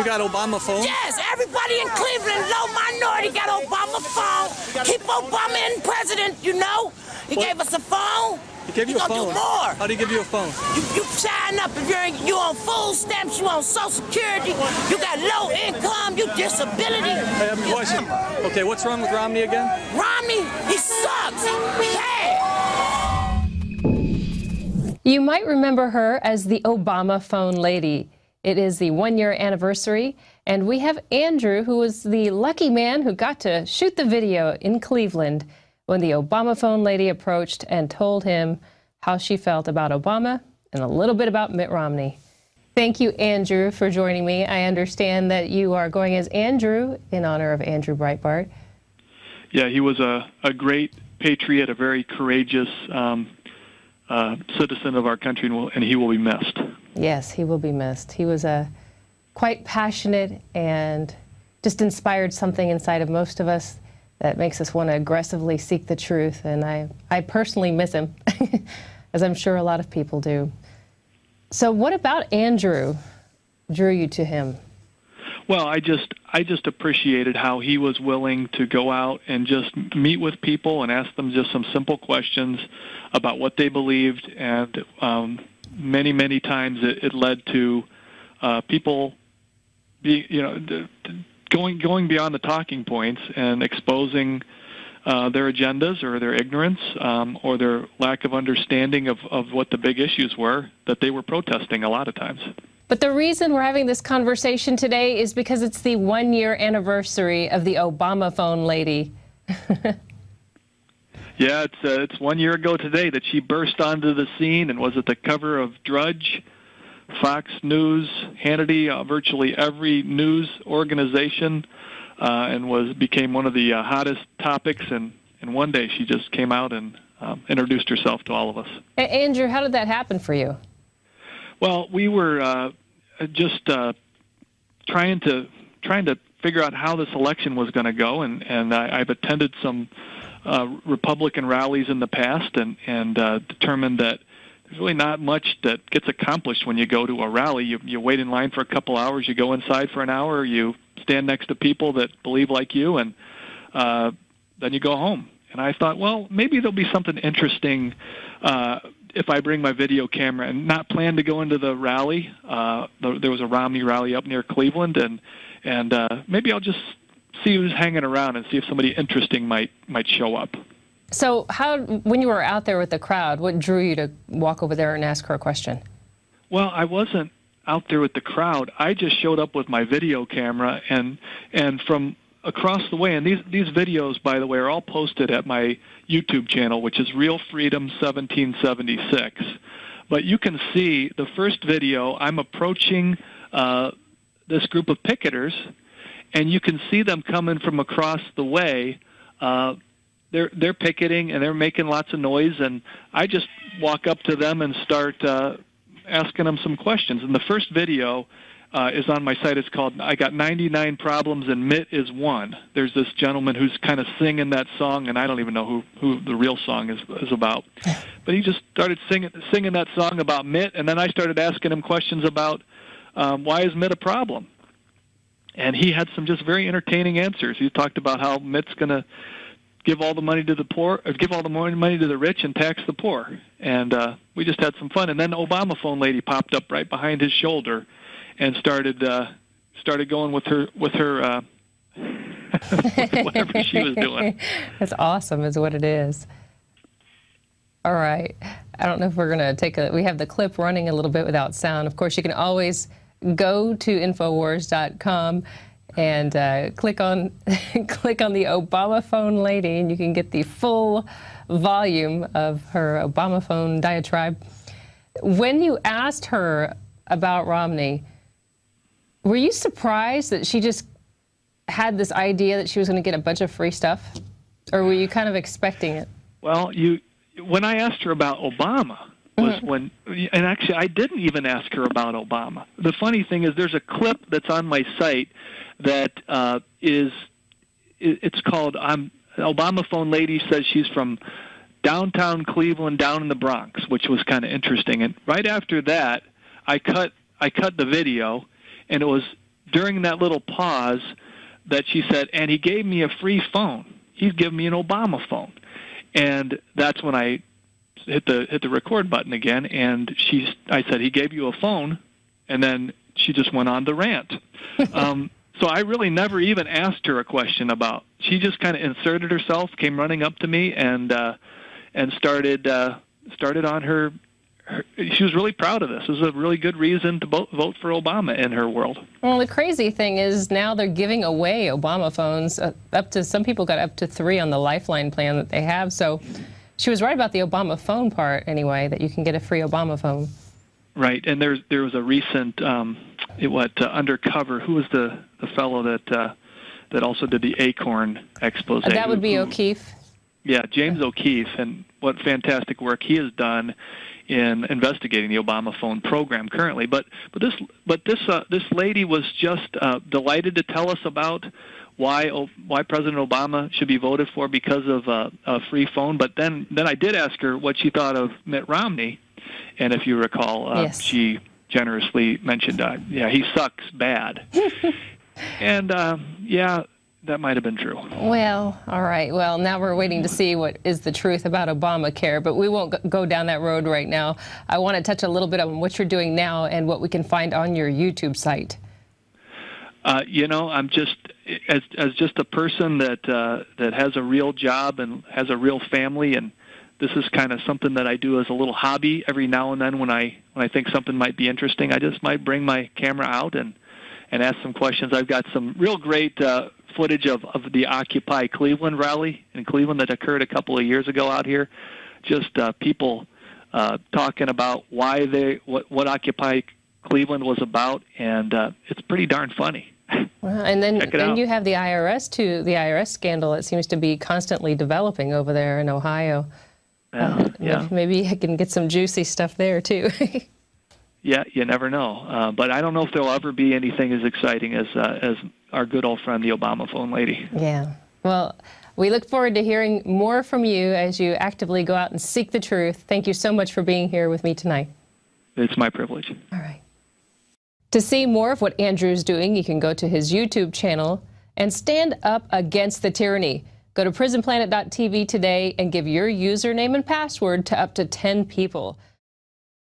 got Obama phone? Yes, everybody in Cleveland, low minority, got Obama phone. Keep Obama in president, you know. He gave us a phone. He gave you a phone? Do more. How did he give you a phone? You sign up if you on food stamps, you on Social Security, you got low income, you disability. Hey, I have a question. Okay, what's wrong with Romney again? Romney, he sucks. Bad. You might remember her as the Obama phone lady. It is the one-year anniversary, and we have Andrew, who was the lucky man who got to shoot the video in Cleveland when the Obama phone lady approached and told him how she felt about Obama and a little bit about Mitt Romney. Thank you, Andrew, for joining me. I understand that you are going as Andrew in honor of Andrew Breitbart. Yeah, he was a great patriot, a very courageous citizen of our country, and he will be missed. Yes, he will be missed. He was quite passionate and just inspired something inside of most of us that makes us want to aggressively seek the truth. And I personally miss him, as I'm sure a lot of people do. So what about Andrew drew you to him? Well, I just appreciated how he was willing to go out and just meet with people and ask them just some simple questions about what they believed, and many, many times it led to people going beyond the talking points and exposing their agendas or their ignorance or their lack of understanding of what the big issues were that they were protesting a lot of times. But the reason we're having this conversation today is because it's the one-year anniversary of the Obama phone lady. Yeah, it's 1 year ago today that she burst onto the scene and was at the cover of Drudge, Fox News, Hannity, virtually every news organization, and became one of the hottest topics. And one day she just came out and introduced herself to all of us. Andrew, how did that happen for you? Well, we were just trying to figure out how this election was going to go, and I've attended some Republican rallies in the past, and determined that there's really not much that gets accomplished when you go to a rally. You wait in line for a couple hours, you go inside for an hour, you stand next to people that believe like you, and then you go home. And I thought, well, maybe there'll be something interesting if I bring my video camera, and not plan to go into the rally. There was a Romney rally up near Cleveland, and maybe I'll just see who's hanging around and see if somebody interesting might show up. So when you were out there with the crowd, what drew you to walk over there and ask her a question? Well, I wasn't out there with the crowd. I just showed up with my video camera, and from across the way, and these videos, by the way, are all posted at my YouTube channel, which is Real Freedom 1776. But you can see the first video, I'm approaching this group of picketers, and you can see them coming from across the way. They're picketing, and they're making lots of noise, and I just walk up to them and start asking them some questions. And the first video is on my site. It's called I Got 99 Problems and Mitt is One. There's this gentleman who's kind of singing that song, and I don't even know who the real song is about. But he just started singing that song about Mitt, and then I started asking him questions about why is Mitt a problem? And he had some just very entertaining answers. He talked about how Mitt's going to give all the money to the poor, or give all the money to the rich and tax the poor. And we just had some fun. And then the Obama phone lady popped up right behind his shoulder and started going with her whatever she was doing. That's awesome, is what it is. All right. I don't know if we're going to we have the clip running a little bit without sound. Of course, you can always go to Infowars.com and click on the Obama phone lady, and you can get the full volume of her Obama phone diatribe. When you asked her about Romney, were you surprised that she just had this idea that she was going to get a bunch of free stuff, or were you kind of expecting it? Well, when I asked her about Obama, and actually I didn't even ask her about Obama. The funny thing is there's a clip that's on my site that it's called Obama phone lady says she's from downtown Cleveland down in the Bronx, which was kind of interesting. And right after that, I cut the video, and it was during that little pause that she said, and he gave me a free phone. He's given me an Obama phone. And that's when I hit the record button again, and I said, he gave you a phone, and then she just went on the rant. So I really never even asked her a question about. She just kind of inserted herself, came running up to me, and started on her. She was really proud of this. It was a really good reason to vote for Obama in her world. Well, the crazy thing is now they're giving away Obama phones. Some people got up to 3 on the Lifeline plan that they have. So she was right about the Obama phone part anyway, that you can get a free Obama phone. Right, and there was a recent undercover. Who was the fellow that also did the Acorn expose? That would be O'Keefe. Yeah, James O'Keefe, and what fantastic work he has done in investigating the Obama phone program currently. But this lady was just delighted to tell us about why President Obama should be voted for because of a free phone. But then I did ask her what she thought of Mitt Romney, and if you recall, yes, she generously mentioned, he sucks bad. And that might have been true. Well, all right. Well, now we're waiting to see what is the truth about Obamacare, but we won't go down that road right now. I want to touch a little bit on what you're doing now and what we can find on your YouTube site. I'm just as just a person that has a real job and has a real family, and this is kind of something that I do as a little hobby every now and then when I think something might be interesting. I just might bring my camera out and ask some questions. I've got some real great footage of the Occupy Cleveland rally in Cleveland that occurred a couple of years ago out here. Just people talking about what Occupy Cleveland was about, and it's pretty darn funny. Well, and then you have the IRS too. The IRS scandal, it seems to be constantly developing over there in Ohio. Maybe I can get some juicy stuff there too. Yeah, you never know. But I don't know if there'll ever be anything as exciting as our good old friend, the Obama phone lady. Yeah. Well, we look forward to hearing more from you as you actively go out and seek the truth. Thank you so much for being here with me tonight. It's my privilege. All right. To see more of what Andrew's doing, you can go to his YouTube channel and stand up against the tyranny. Go to prisonplanet.tv today and give your username and password to up to 10 people.